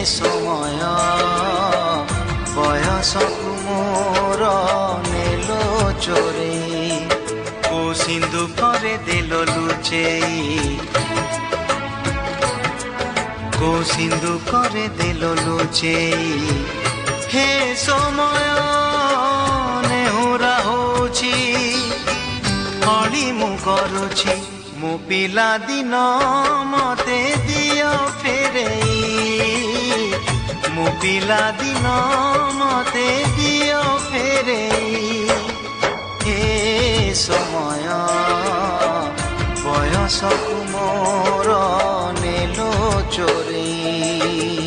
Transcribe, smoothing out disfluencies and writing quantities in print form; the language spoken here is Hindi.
समय बयसकु मोर नेलो चोरेई को सिंधु करे देल लुचेई को सिंधु करे देल लुचेई हे समय नेहुरा होछि हली मु करुछि मो पिला दिन मते दियो फेरेई मो पिला दिन मते दियो फेरेई हे समय बयसकु मोर नेलो चोरेई।